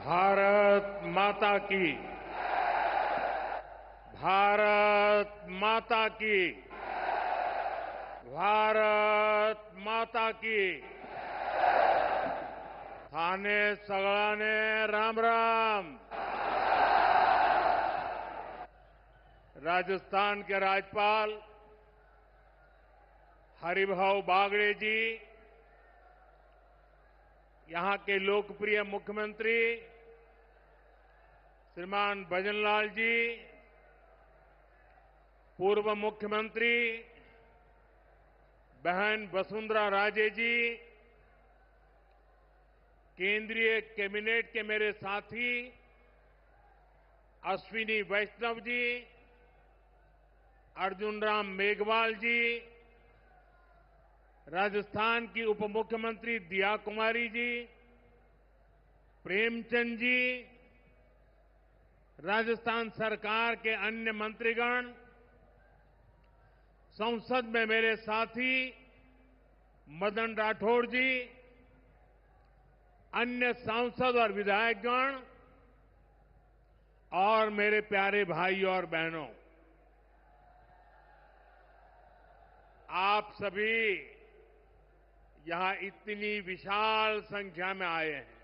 भारत माता की। भारत माता की। भारत माता की। थाने सगळाने राम राम। राजस्थान के राज्यपाल हरिभाऊ बागड़े जी, यहां के लोकप्रिय मुख्यमंत्री श्रीमान भजनलाल जी, पूर्व मुख्यमंत्री बहन वसुंधरा राजे जी, केंद्रीय कैबिनेट के मेरे साथी अश्विनी वैष्णव जी, अर्जुन राम मेघवाल जी, राजस्थान की उप मुख्यमंत्री दिया कुमारी जी, प्रेमचंद जी, राजस्थान सरकार के अन्य मंत्रीगण, संसद में मेरे साथी मदन राठौड़ जी, अन्य सांसद और विधायकगण और मेरे प्यारे भाई और बहनों, आप सभी यहां इतनी विशाल संख्या में आए हैं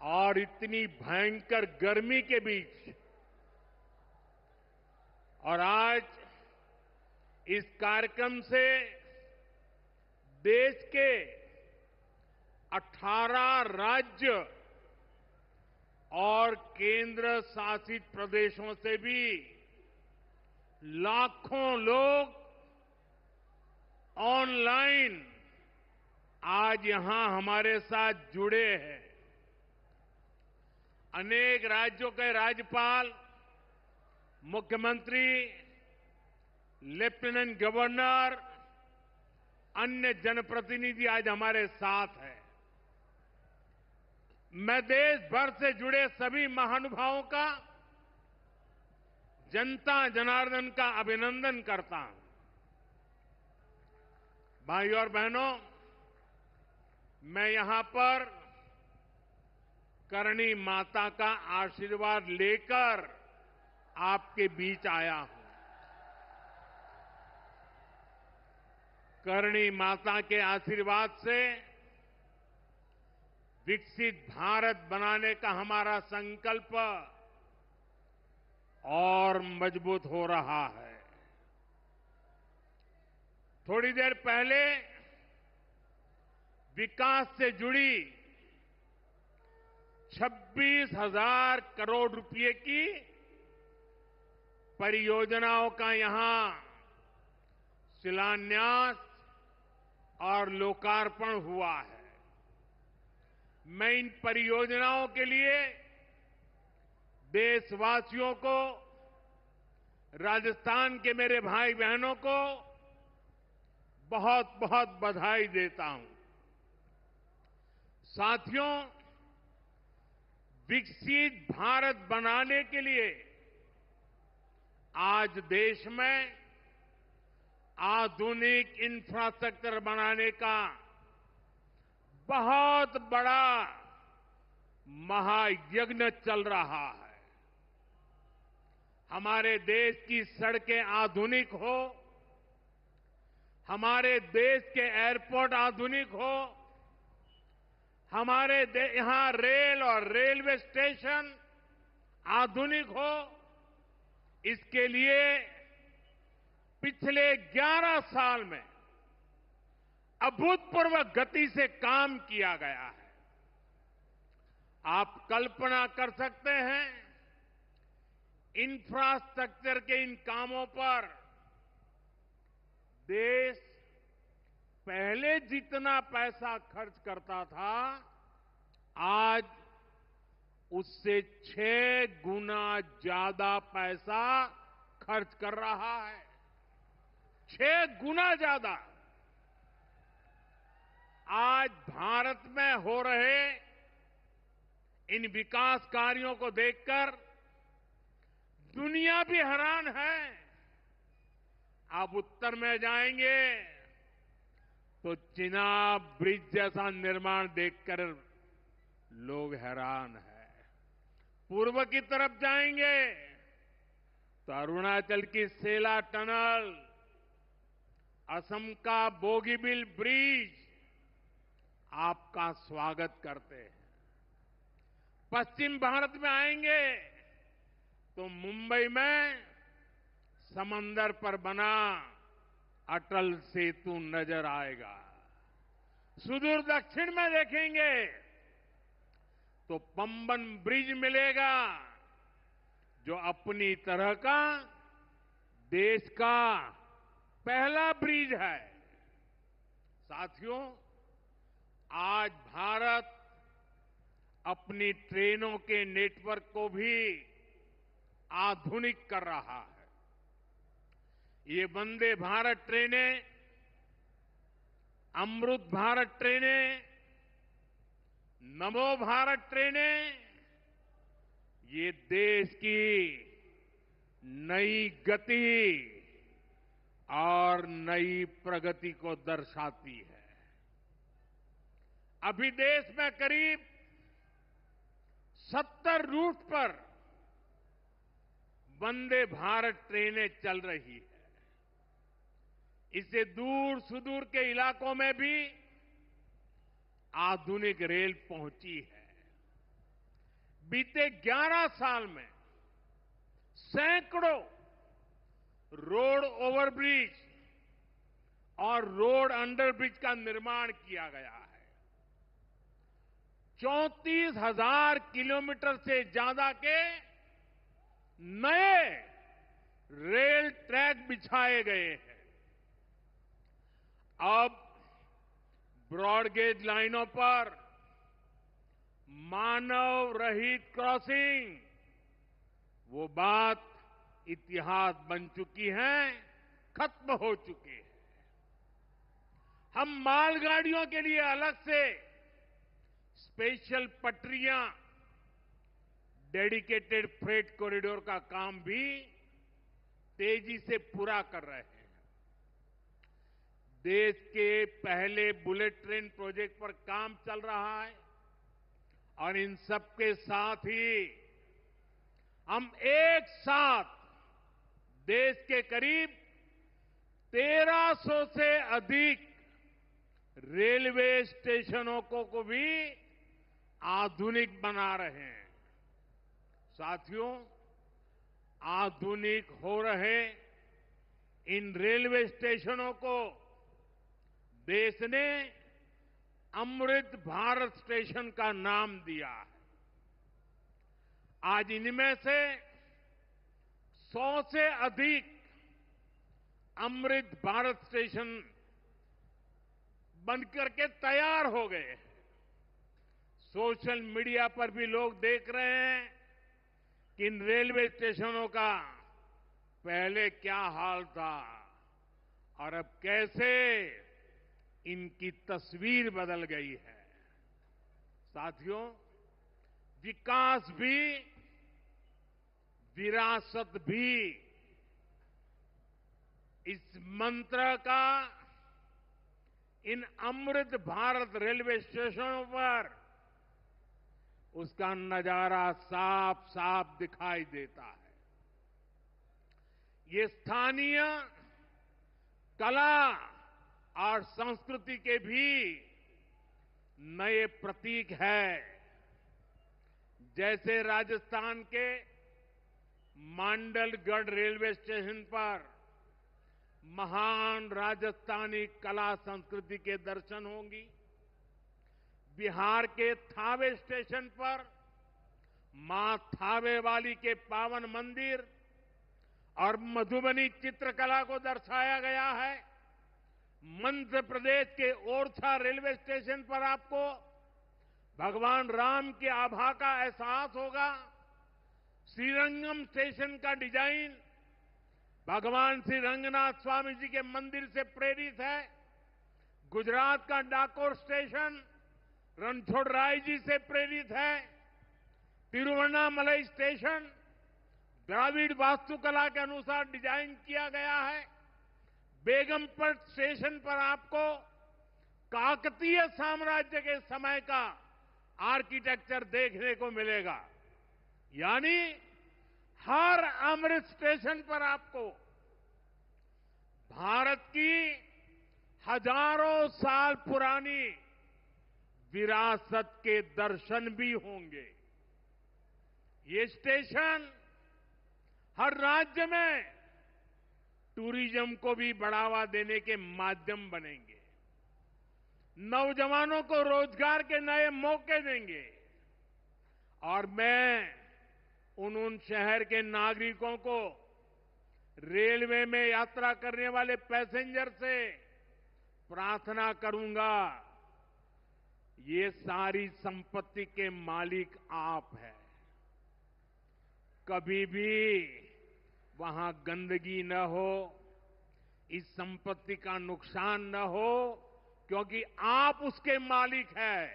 और इतनी भयंकर गर्मी के बीच, और आज इस कार्यक्रम से देश के 18 राज्य और केंद्र शासित प्रदेशों से भी लाखों लोग ऑनलाइन आज यहां हमारे साथ जुड़े हैं। अनेक राज्यों के राज्यपाल, मुख्यमंत्री, लेफ्टिनेंट गवर्नर, अन्य जनप्रतिनिधि आज हमारे साथ हैं। मैं देश भर से जुड़े सभी महानुभावों का, जनता जनार्दन का अभिनंदन करता हूं। भाइयों और बहनों, मैं यहां पर करणी माता का आशीर्वाद लेकर आपके बीच आया हूं। करणी माता के आशीर्वाद से विकसित भारत बनाने का हमारा संकल्प और मजबूत हो रहा है। थोड़ी देर पहले विकास से जुड़ी 26,000 करोड़ रुपए की परियोजनाओं का यहां शिलान्यास और लोकार्पण हुआ है। मैं इन परियोजनाओं के लिए देशवासियों को, राजस्थान के मेरे भाई बहनों को बहुत बहुत बधाई देता हूं। साथियों, विकसित भारत बनाने के लिए आज देश में आधुनिक इंफ्रास्ट्रक्चर बनाने का बहुत बड़ा महायज्ञ चल रहा है। हमारे देश की सड़कें आधुनिक हो, हमारे देश के एयरपोर्ट आधुनिक हो, हमारे यहां रेल और रेलवे स्टेशन आधुनिक हो, इसके लिए पिछले 11 साल में अभूतपूर्व गति से काम किया गया है। आप कल्पना कर सकते हैं, इंफ्रास्ट्रक्चर के इन कामों पर देश पहले जितना पैसा खर्च करता था, आज उससे 6 गुना ज्यादा पैसा खर्च कर रहा है। 6 गुना ज्यादा। आज भारत में हो रहे इन विकास कार्यों को देखकर दुनिया भी हैरान है। आप उत्तर में जाएंगे तो चिनाब ब्रिज जैसा निर्माण देखकर लोग हैरान हैं। पूर्व की तरफ जाएंगे तो अरुणाचल की सेला टनल, असम का बोगीबिल ब्रिज आपका स्वागत करते हैं। पश्चिम भारत में आएंगे तो मुंबई में समंदर पर बना अटल सेतु नजर आएगा। सुदूर दक्षिण में देखेंगे तो पंबन ब्रिज मिलेगा, जो अपनी तरह का देश का पहला ब्रिज है। साथियों, आज भारत अपनी ट्रेनों के नेटवर्क को भी आधुनिक कर रहा है। ये वंदे भारत ट्रेनें, अमृत भारत ट्रेनें, नमो भारत ट्रेनें, ये देश की नई गति और नई प्रगति को दर्शाती है। अभी देश में करीब 70 रूट पर वंदे भारत ट्रेनें चल रही है। इससे दूर सुदूर के इलाकों में भी आधुनिक रेल पहुंची है। बीते 11 साल में सैकड़ों रोड ओवरब्रिज और रोड अंडरब्रिज का निर्माण किया गया है। 34,000 किलोमीटर से ज्यादा के नए रेल ट्रैक बिछाए गए हैं। अब ब्रॉडगेज लाइनों पर मानव रहित क्रॉसिंग, वो बात इतिहास बन चुकी है, खत्म हो चुकी है। हम मालगाड़ियों के लिए अलग से स्पेशल पटरियां, डेडिकेटेड फ्रेट कॉरिडोर का काम भी तेजी से पूरा कर रहे हैं। देश के पहले बुलेट ट्रेन प्रोजेक्ट पर काम चल रहा है और इन सबके साथ ही हम एक साथ देश के करीब 1300 से अधिक रेलवे स्टेशनों को भी आधुनिक बना रहे हैं। साथियों, आधुनिक हो रहे इन रेलवे स्टेशनों को देश ने अमृत भारत स्टेशन का नाम दिया है। आज इनमें से 100 से अधिक अमृत भारत स्टेशन बनकर के तैयार हो गए हैं। सोशल मीडिया पर भी लोग देख रहे हैं कि इन रेलवे स्टेशनों का पहले क्या हाल था और अब कैसे इनकी तस्वीर बदल गई है। साथियों, विकास भी, विरासत भी, इस मंत्र का इन अमृत भारत रेलवे स्टेशनों पर उसका नजारा साफ साफ दिखाई देता है। ये स्थानीय कला और संस्कृति के भी नए प्रतीक है। जैसे राजस्थान के मांडलगढ़ रेलवे स्टेशन पर महान राजस्थानी कला संस्कृति के दर्शन होंगी। बिहार के थावे स्टेशन पर मां थावे वाली के पावन मंदिर और मधुबनी चित्रकला को दर्शाया गया है। मध्य प्रदेश के ओरछा रेलवे स्टेशन पर आपको भगवान राम के आभा का एहसास होगा। श्रीरंगम स्टेशन का डिजाइन भगवान श्री रंगनाथ स्वामी जी के मंदिर से प्रेरित है। गुजरात का डाकोर स्टेशन रणछोड़राय जी से प्रेरित है। तिरुवन्नामलई स्टेशन द्राविड़ वास्तुकला के अनुसार डिजाइन किया गया है। बेगमपट स्टेशन पर आपको काकतीय साम्राज्य के समय का आर्किटेक्चर देखने को मिलेगा। यानी हर अमृत स्टेशन पर आपको भारत की हजारों साल पुरानी विरासत के दर्शन भी होंगे। ये स्टेशन हर राज्य में टूरिज्म को भी बढ़ावा देने के माध्यम बनेंगे, नौजवानों को रोजगार के नए मौके देंगे और मैं उन शहर के नागरिकों को, रेलवे में यात्रा करने वाले पैसेंजर से प्रार्थना करूंगा, ये सारी संपत्ति के मालिक आप हैं। कभी भी वहां गंदगी न हो, इस संपत्ति का नुकसान न हो, क्योंकि आप उसके मालिक हैं।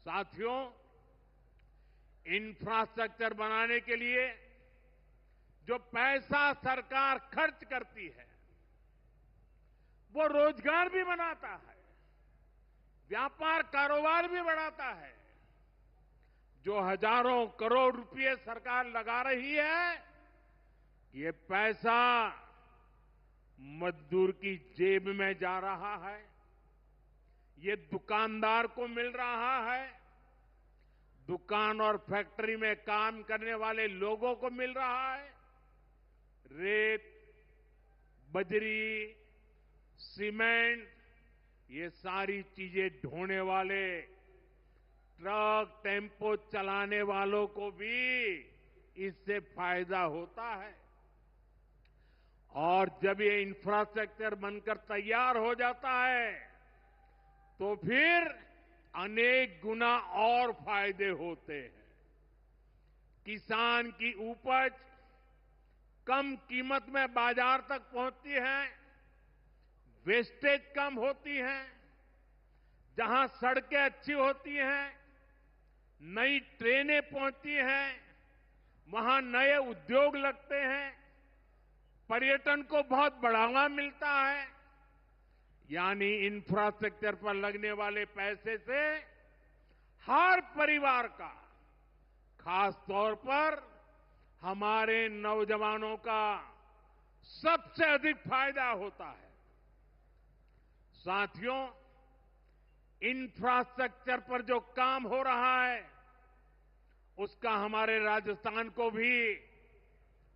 साथियों, इंफ्रास्ट्रक्चर बनाने के लिए जो पैसा सरकार खर्च करती है, वो रोजगार भी बनाता है, व्यापार कारोबार भी बढ़ाता है। जो हजारों करोड़ रुपए सरकार लगा रही है, ये पैसा मजदूर की जेब में जा रहा है, ये दुकानदार को मिल रहा है, दुकान और फैक्ट्री में काम करने वाले लोगों को मिल रहा है। रेत, बजरी, सीमेंट, ये सारी चीजें ढोने वाले ट्रक, टेम्पो चलाने वालों को भी इससे फायदा होता है। और जब ये इंफ्रास्ट्रक्चर बनकर तैयार हो जाता है, तो फिर अनेक गुना और फायदे होते हैं। किसान की उपज कम कीमत में बाजार तक पहुंचती है, वेस्टेज कम होती है, जहां सड़कें अच्छी होती हैं, नई ट्रेनें पहुंचती हैं, वहां नए उद्योग लगते हैं, पर्यटन को बहुत बढ़ावा मिलता है। यानी इंफ्रास्ट्रक्चर पर लगने वाले पैसे से हर परिवार का, खास तौर पर हमारे नौजवानों का सबसे अधिक फायदा होता है। साथियों, इंफ्रास्ट्रक्चर पर जो काम हो रहा है, उसका हमारे राजस्थान को भी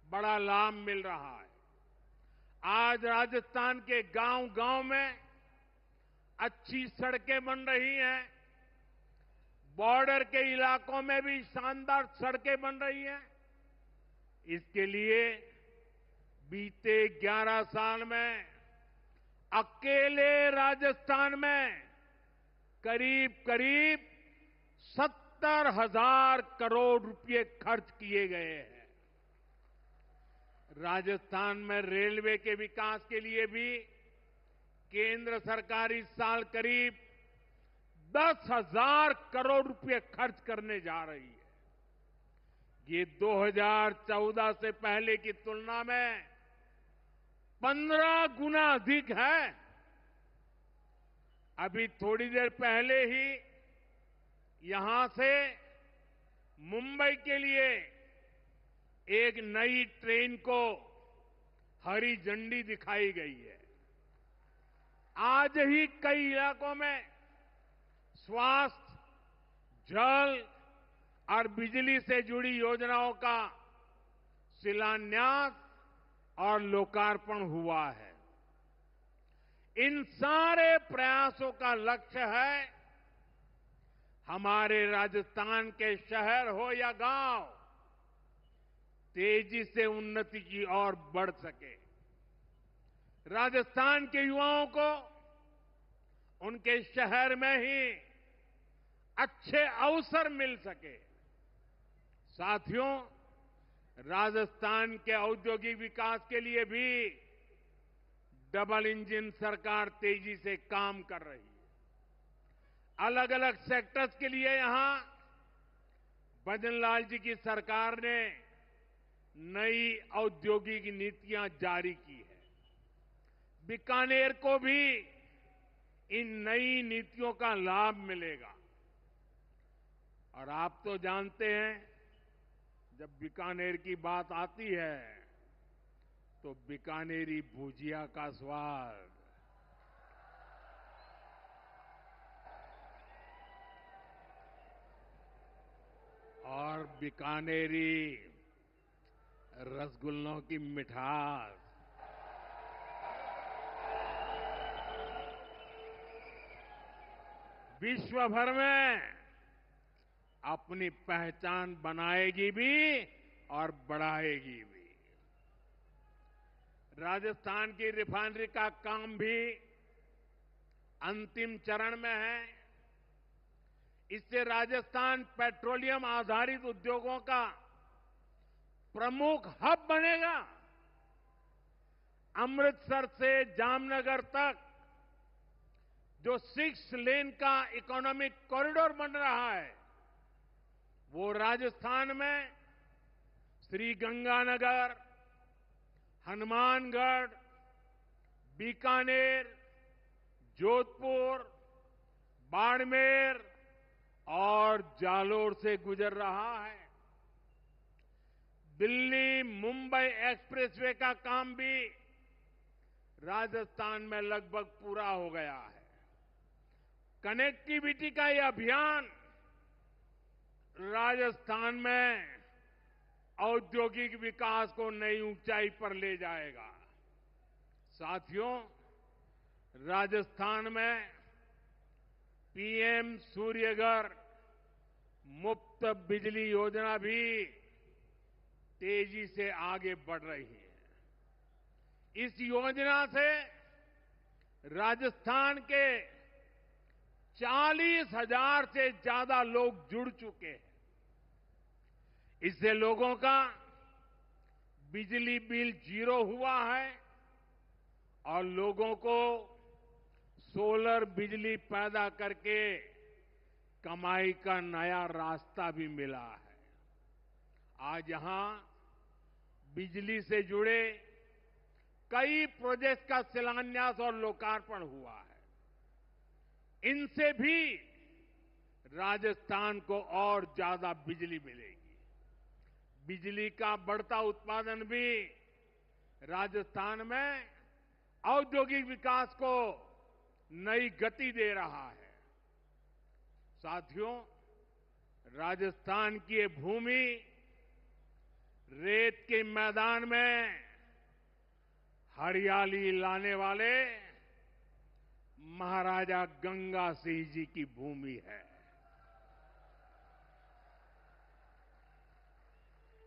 बड़ा लाभ मिल रहा है। आज राजस्थान के गांव-गांव में अच्छी सड़कें बन रही हैं, बॉर्डर के इलाकों में भी शानदार सड़कें बन रही हैं। इसके लिए बीते 11 साल में अकेले राजस्थान में करीब 70,000 करोड़ रुपए खर्च किए गए हैं। राजस्थान में रेलवे के विकास के लिए भी केंद्र सरकार इस साल करीब 10,000 करोड़ रुपए खर्च करने जा रही है। ये 2014 से पहले की तुलना में 15 गुना अधिक है। अभी थोड़ी देर पहले ही यहां से मुंबई के लिए एक नई ट्रेन को हरी झंडी दिखाई गई है। आज ही कई इलाकों में स्वास्थ्य, जल और बिजली से जुड़ी योजनाओं का शिलान्यास और लोकार्पण हुआ है। इन सारे प्रयासों का लक्ष्य है हमारे राजस्थान के शहर हो या गांव तेजी से उन्नति की ओर बढ़ सके। राजस्थान के युवाओं को उनके शहर में ही अच्छे अवसर मिल सके। साथियों, राजस्थान के औद्योगिक विकास के लिए भी डबल इंजन सरकार तेजी से काम कर रही है। अलग अलग सेक्टर्स के लिए यहां भजनलाल जी की सरकार ने नई औद्योगिक नीतियां जारी की है। बीकानेर को भी इन नई नीतियों का लाभ मिलेगा। और आप तो जानते हैं, जब बीकानेर की बात आती है तो बीकानेरी भुजिया का स्वाद, और बीकानेरी रसगुल्लों की मिठास विश्व भर में अपनी पहचान बनाएगी भी और बढ़ाएगी भी। राजस्थान की रिफाइनरी का काम भी अंतिम चरण में है। इससे राजस्थान पेट्रोलियम आधारित उद्योगों का प्रमुख हब बनेगा। अमृतसर से जामनगर तक जो 6 लेन का इकोनॉमिक कॉरिडोर बन रहा है, वो राजस्थान में श्रीगंगानगर, हनुमानगढ़, बीकानेर, जोधपुर, बाड़मेर और जालोर से गुजर रहा है। दिल्ली मुंबई एक्सप्रेसवे का काम भी राजस्थान में लगभग पूरा हो गया है। कनेक्टिविटी का ये अभियान राजस्थान में औद्योगिक विकास को नई ऊंचाई पर ले जाएगा। साथियों, राजस्थान में पीएम सूर्यघर मुफ्त बिजली योजना भी तेजी से आगे बढ़ रही है। इस योजना से राजस्थान के 40,000 से ज्यादा लोग जुड़ चुके हैं। इससे लोगों का बिजली बिल 0 हुआ है और लोगों को सोलर बिजली पैदा करके कमाई का नया रास्ता भी मिला है। आज यहां बिजली से जुड़े कई प्रोजेक्ट का शिलान्यास और लोकार्पण हुआ है। इनसे भी राजस्थान को और ज्यादा बिजली मिलेगी। बिजली का बढ़ता उत्पादन भी राजस्थान में औद्योगिक विकास को नई गति दे रहा है। साथियों, राजस्थान की ये भूमि रेत के मैदान में हरियाली लाने वाले महाराजा गंगा सिंह जी की भूमि है।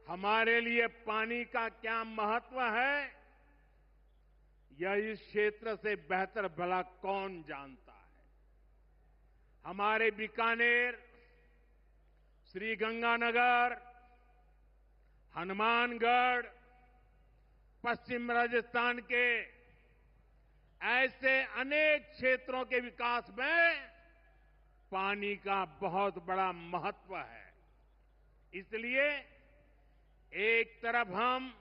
हमारे लिए पानी का क्या महत्व है, यह इस क्षेत्र से बेहतर भला कौन जानता है। हमारे बीकानेर, श्रीगंगानगर, हनुमानगढ़, पश्चिम राजस्थान के ऐसे अनेक क्षेत्रों के विकास में पानी का बहुत बड़ा महत्व है। इसलिए एक तरफ हम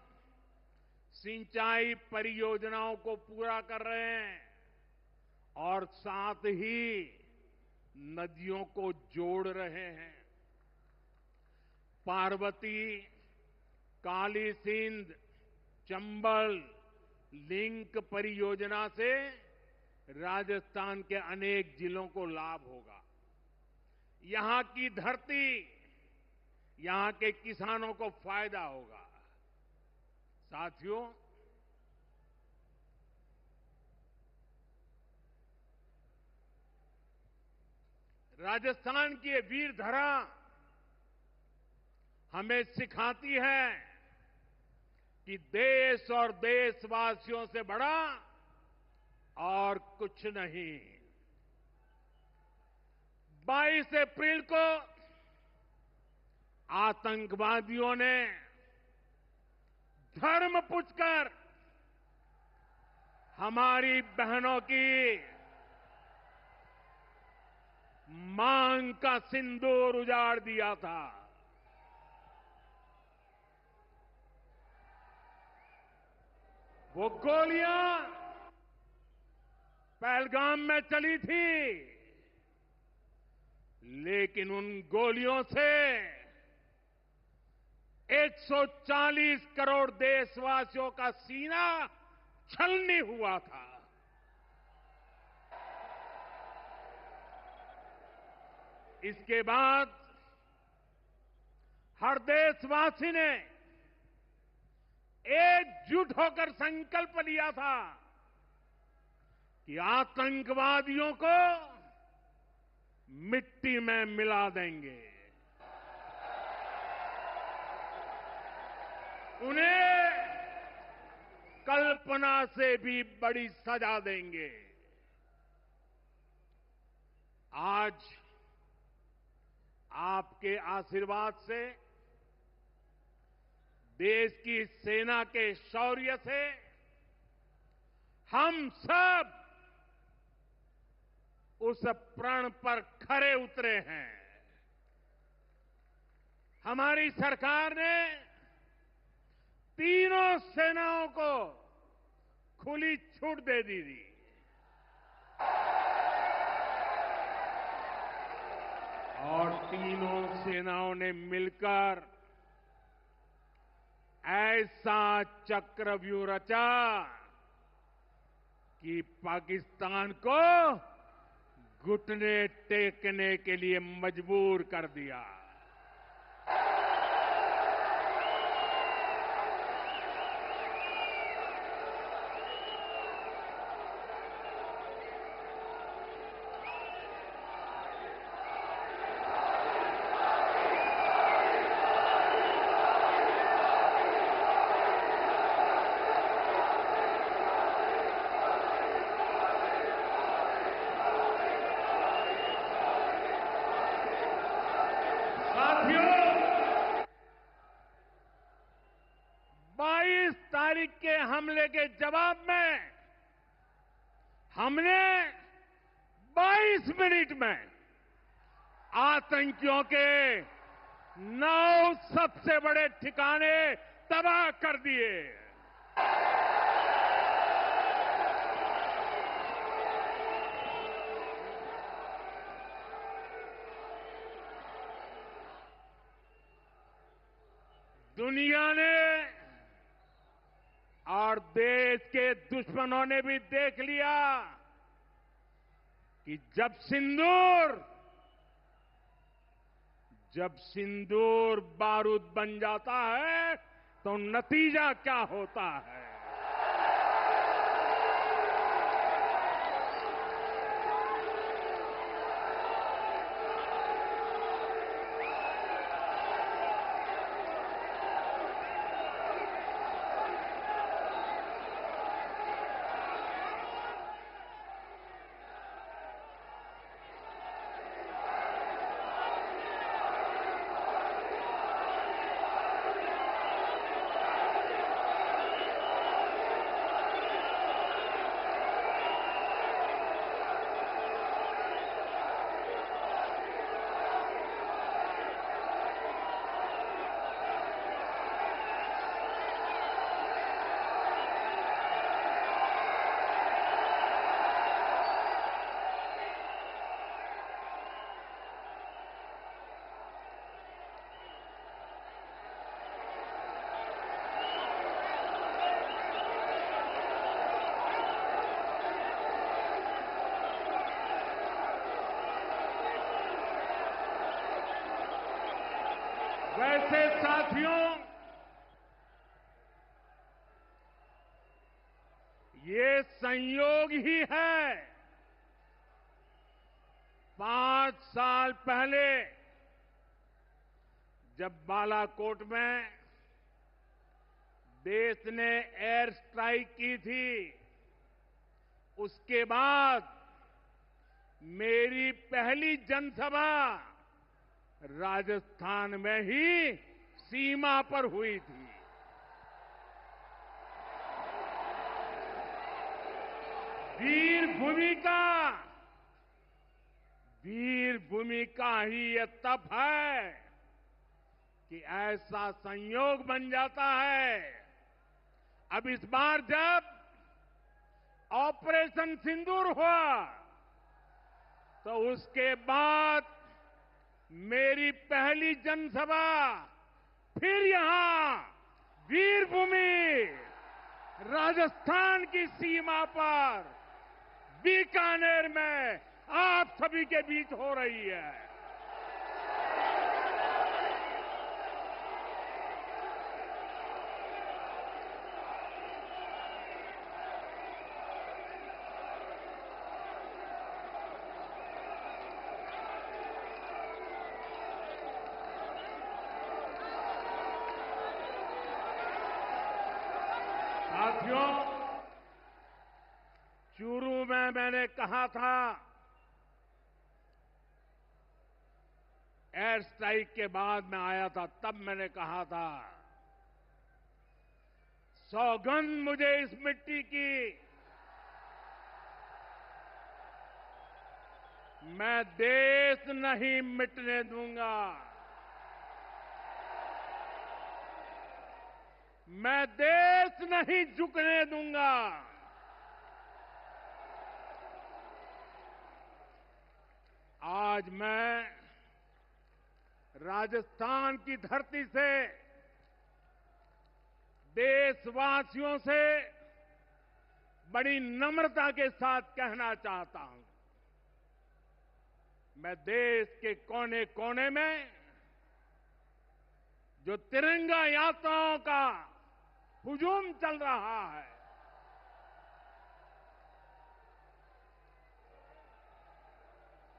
सिंचाई परियोजनाओं को पूरा कर रहे हैं और साथ ही नदियों को जोड़ रहे हैं। पार्वती, काली सिंध, चंबल लिंक परियोजना से राजस्थान के अनेक जिलों को लाभ होगा। यहां की धरती, यहां के किसानों को फायदा होगा। साथियों, राजस्थान की ये वीर धरा हमें सिखाती है कि देश और देशवासियों से बड़ा और कुछ नहीं। 22 अप्रैल को आतंकवादियों ने धर्म पूछकर हमारी बहनों की मांग का सिंदूर उजाड़ दिया था। वो गोलियां पहलगाम में चली थी, लेकिन उन गोलियों से 140 करोड़ देशवासियों का सीना छलनी हुआ था। इसके बाद हर देशवासी ने एकजुट होकर संकल्प लिया था कि आतंकवादियों को मिट्टी में मिला देंगे, उन्हें कल्पना से भी बड़ी सजा देंगे। आज आपके आशीर्वाद से, देश की सेना के शौर्य से हम सब उस प्रण पर खरे उतरे हैं। हमारी सरकार ने तीनों सेनाओं को खुली छूट दे दी थी। और तीनों सेनाओं ने मिलकर ऐसा चक्रव्यूह रचा कि पाकिस्तान को घुटने टेकने के लिए मजबूर कर दिया। साथियों, 22 तारीख के हमले के जवाब में हमने 22 मिनट में आतंकियों के 9 सबसे बड़े ठिकाने तबाह कर दिए। दुनिया ने और देश के दुश्मनों ने भी देख लिया कि जब सिंदूर बारूद बन जाता है तो नतीजा क्या होता है। वैसे साथियों, ये संयोग ही है। 5 साल पहले जब बालाकोट में देश ने एयर स्ट्राइक की थी, उसके बाद मेरी पहली जनसभा राजस्थान में ही सीमा पर हुई थी। वीर भूमि का ही ये तप है कि ऐसा संयोग बन जाता है। अब इस बार जब ऑपरेशन सिंदूर हुआ तो उसके बाद मेरी पहली जनसभा फिर यहां वीरभूमि राजस्थान की सीमा पर बीकानेर में आप सभी के बीच हो रही है। साथियों, चूरू में मैंने कहा था, एयर स्ट्राइक के बाद मैं आया था, तब मैंने कहा था, सौगंध मुझे इस मिट्टी की, मैं देश नहीं मिटने दूंगा, मैं देश नहीं झुकने दूंगा। आज मैं राजस्थान की धरती से देशवासियों से बड़ी नम्रता के साथ कहना चाहता हूं, मैं देश के कोने कोने में जो तिरंगा यात्राओं का हुजूम चल रहा है,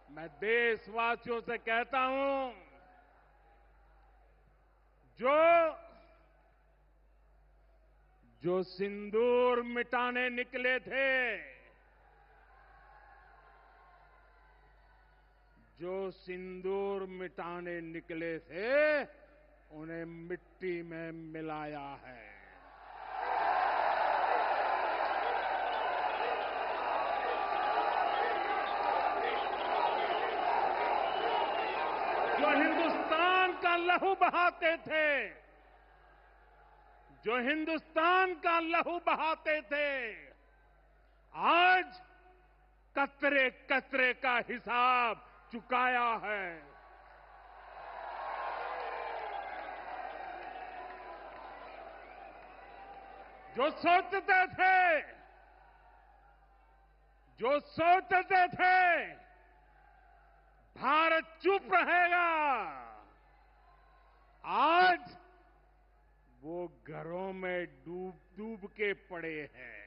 मैं देशवासियों से कहता हूं, जो सिंदूर मिटाने निकले थे, जो सिंदूर मिटाने निकले थे, उन्हें मिट्टी में मिलाया है। जो हिंदुस्तान का लहू बहाते थे, जो हिंदुस्तान का लहू बहाते थे, आज कतरे कतरे का हिसाब चुकाया है। जो सोचते थे भारत चुप रहेगा, आज वो घरों में डूब डूब के पड़े हैं।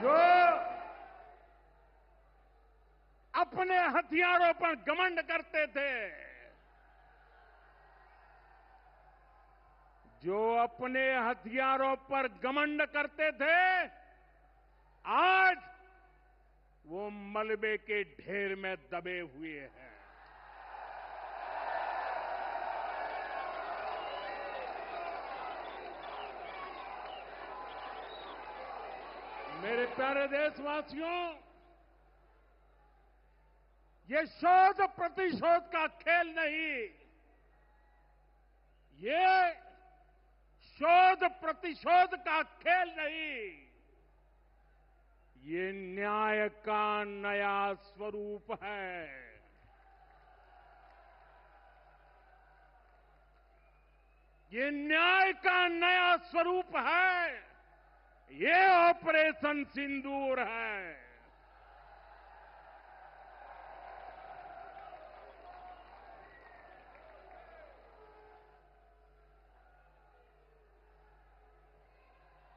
जो अपने हथियारों पर घमंड करते थे, जो अपने हथियारों पर घमंड करते थे, आज वो मलबे के ढेर में दबे हुए हैं। मेरे प्यारे देशवासियों, ये शोध प्रतिशोध का खेल नहीं, ये शोध प्रतिशोध का खेल नहीं, ये न्याय का नया स्वरूप है। ये न्याय का नया स्वरूप है। ये ऑपरेशन सिंदूर है।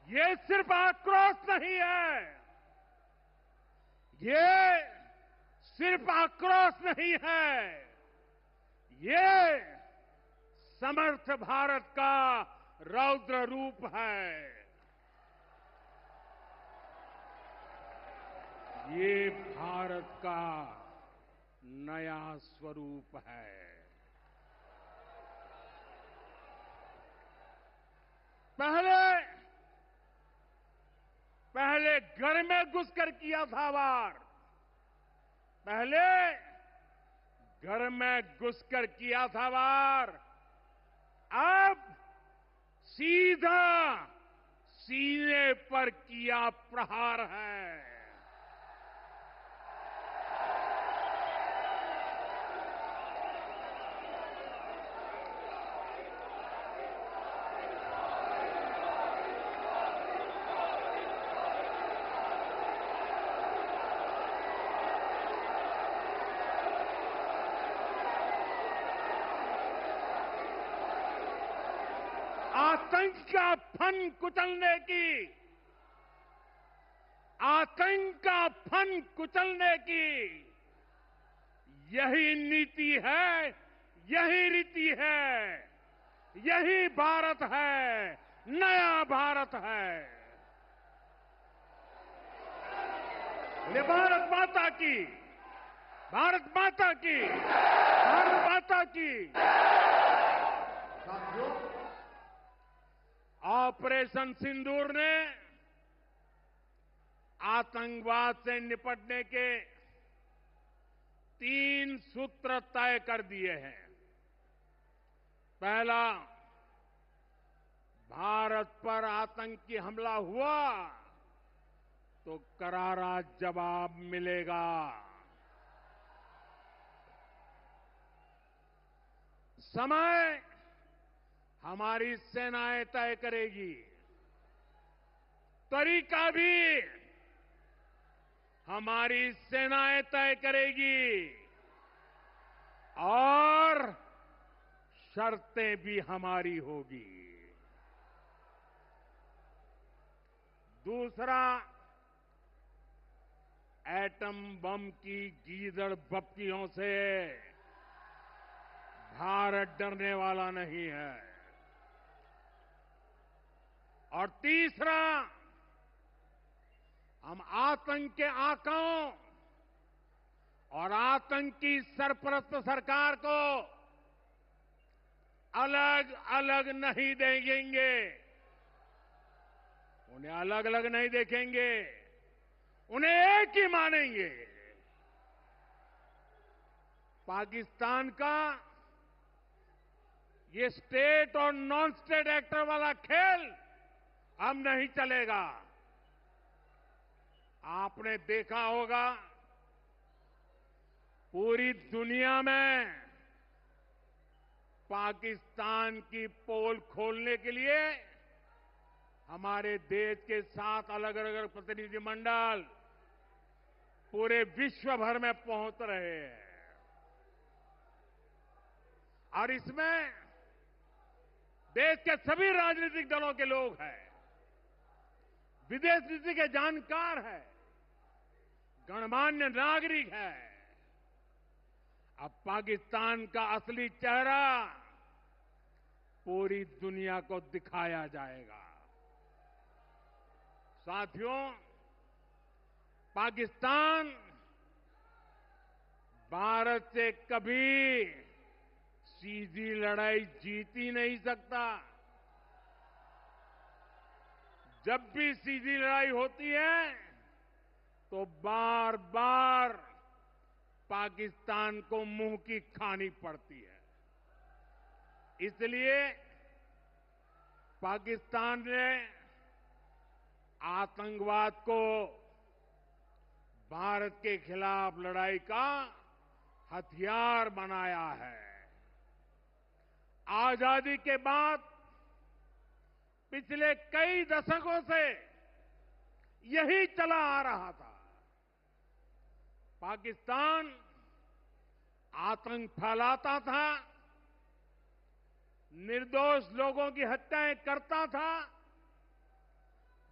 ये सिर्फ आक्रोश नहीं है, ये सिर्फ आक्रोश नहीं है, ये समर्थ भारत का रौद्र रूप है। ये भारत का नया स्वरूप है। पहले घर में घुसकर किया था वार, पहले घर में घुसकर किया था वार, अब सीधा सीने पर किया प्रहार है। आतंक का फन कुचलने की, आतंक का फन कुचलने की यही नीति है, यही रीति है, यही भारत है, नया भारत है। ये भारत माता की, भारत माता की, भारत माता की। साथियों, ऑपरेशन सिंदूर ने आतंकवाद से निपटने के 3 सूत्र तय कर दिए हैं। पहला, भारत पर आतंकी हमला हुआ तो करारा जवाब मिलेगा। समय हमारी सेनाएं तय करेगी, तरीका भी हमारी सेनाएं तय करेगी और शर्तें भी हमारी होगी। दूसरा, एटम बम की गीदड़ बप्तियों से भारत डरने वाला नहीं है। और तीसरा, हम आतंक के आकाओं और आतंकी सरपरस्त सरकार को अलग अलग नहीं देखेंगे, उन्हें अलग अलग नहीं देखेंगे, उन्हें एक ही मानेंगे। पाकिस्तान का ये स्टेट और नॉन स्टेट एक्टर वाला खेल अब नहीं चलेगा। आपने देखा होगा, पूरी दुनिया में पाकिस्तान की पोल खोलने के लिए हमारे देश के 7 अलग अलग प्रतिनिधिमंडल पूरे विश्व भर में पहुंच रहे हैं। और इसमें देश के सभी राजनीतिक दलों के लोग हैं, विदेश नीति के जानकार हैं, गणमान्य नागरिक हैं। अब पाकिस्तान का असली चेहरा पूरी दुनिया को दिखाया जाएगा। साथियों, पाकिस्तान भारत से कभी सीधी लड़ाई जीत ही नहीं सकता। जब भी सीधी लड़ाई होती है तो बार बार पाकिस्तान को मुंह की खानी पड़ती है। इसलिए पाकिस्तान ने आतंकवाद को भारत के खिलाफ लड़ाई का हथियार बनाया है। आजादी के बाद पिछले कई दशकों से यही चला आ रहा था। पाकिस्तान आतंक फैलाता था, निर्दोष लोगों की हत्याएं करता था,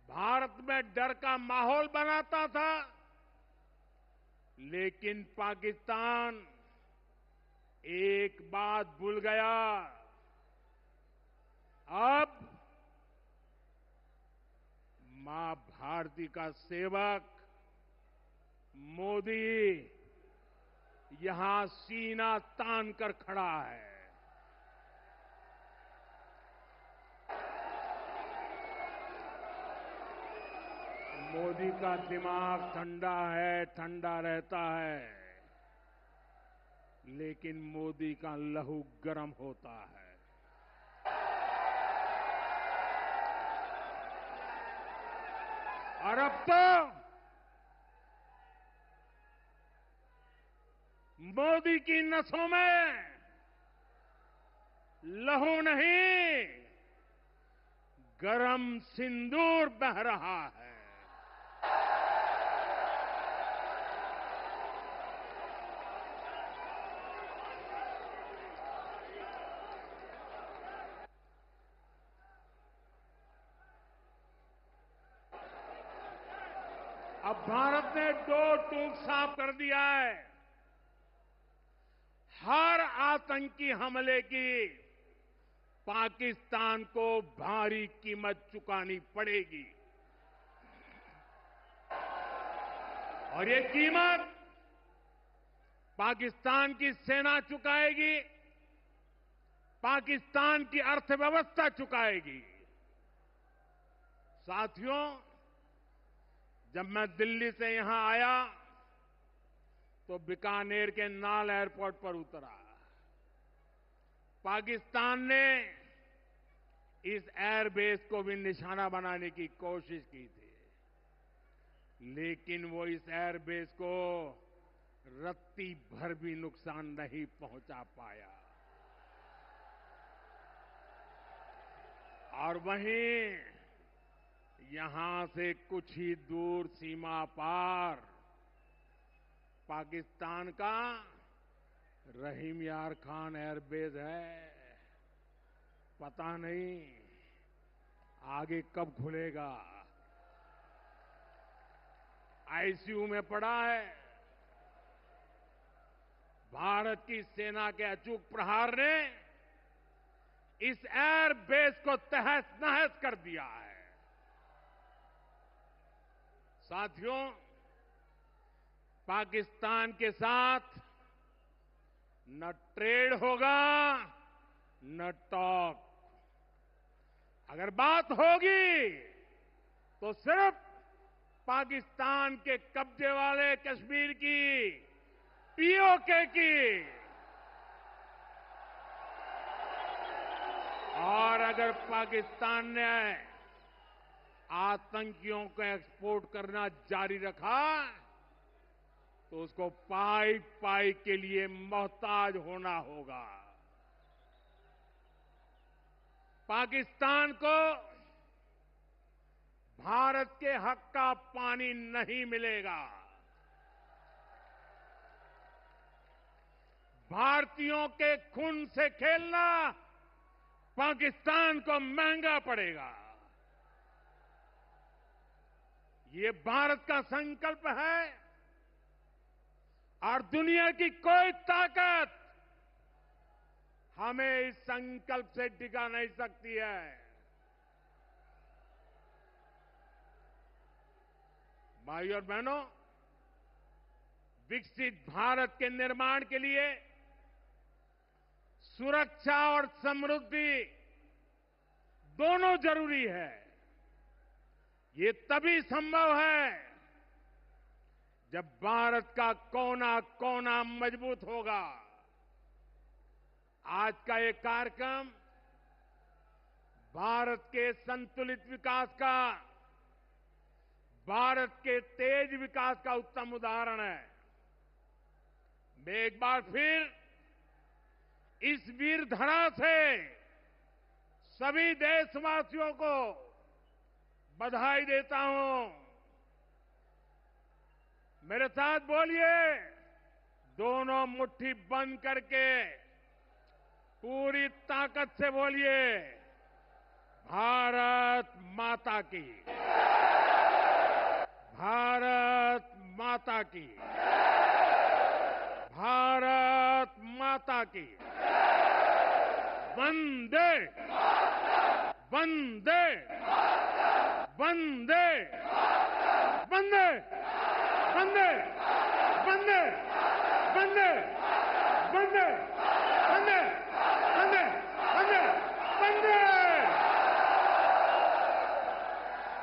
भारत में डर का माहौल बनाता था। लेकिन पाकिस्तान एक बात भूल गया, अब मां भारती का सेवक मोदी यहां सीना तान कर खड़ा है। मोदी का दिमाग ठंडा है, ठंडा रहता है, लेकिन मोदी का लहू गर्म होता है। और अब तो मोदी की नसों में लहू नहीं, गरम सिंदूर बह रहा है। अब भारत ने दो टूक साफ कर दिया है। हर आतंकी हमले की पाकिस्तान को भारी कीमत चुकानी पड़ेगी और ये कीमत पाकिस्तान की सेना चुकाएगी, पाकिस्तान की अर्थव्यवस्था चुकाएगी। साथियों, जब मैं दिल्ली से यहां आया तो बीकानेर के नाल एयरपोर्ट पर उतरा। पाकिस्तान ने इस एयरबेस को भी निशाना बनाने की कोशिश की थी, लेकिन वो इस एयरबेस को रत्ती भर भी नुकसान नहीं पहुंचा पाया। और वहीं यहां से कुछ ही दूर सीमा पार पाकिस्तान का रहीम यार खान एयरबेस है। पता नहीं आगे कब खुलेगा। आईसीयू में पड़ा है। भारत की सेना के अचूक प्रहार ने इस एयरबेस को तहस नहस कर दिया है। साथियों, पाकिस्तान के साथ न ट्रेड होगा न टॉक। अगर बात होगी तो सिर्फ पाकिस्तान के कब्जे वाले कश्मीर की, पीओके की। और अगर पाकिस्तान ने आतंकियों को एक्सपोर्ट करना जारी रखा तो उसको पाई पाई के लिए मोहताज होना होगा। पाकिस्तान को भारत के हक का पानी नहीं मिलेगा। भारतीयों के खून से खेलना पाकिस्तान को महंगा पड़ेगा। ये भारत का संकल्प है और दुनिया की कोई ताकत हमें इस संकल्प से टिका नहीं सकती है। भाइयों और बहनों, विकसित भारत के निर्माण के लिए सुरक्षा और समृद्धि दोनों जरूरी है। ये तभी संभव है जब भारत का कोना कोना मजबूत होगा। आज का ये कार्यक्रम भारत के संतुलित विकास का, भारत के तेज विकास का उत्तम उदाहरण है। मैं एक बार फिर इस वीर धरा से सभी देशवासियों को बधाई देता हूं। मेरे साथ बोलिए, दोनों मुट्ठी बंद करके पूरी ताकत से बोलिए, भारत माता की, भारत माता की, भारत माता की। वंदे वंदे वंदे वंदे वंदे वंदे वंदे वंदे वंदे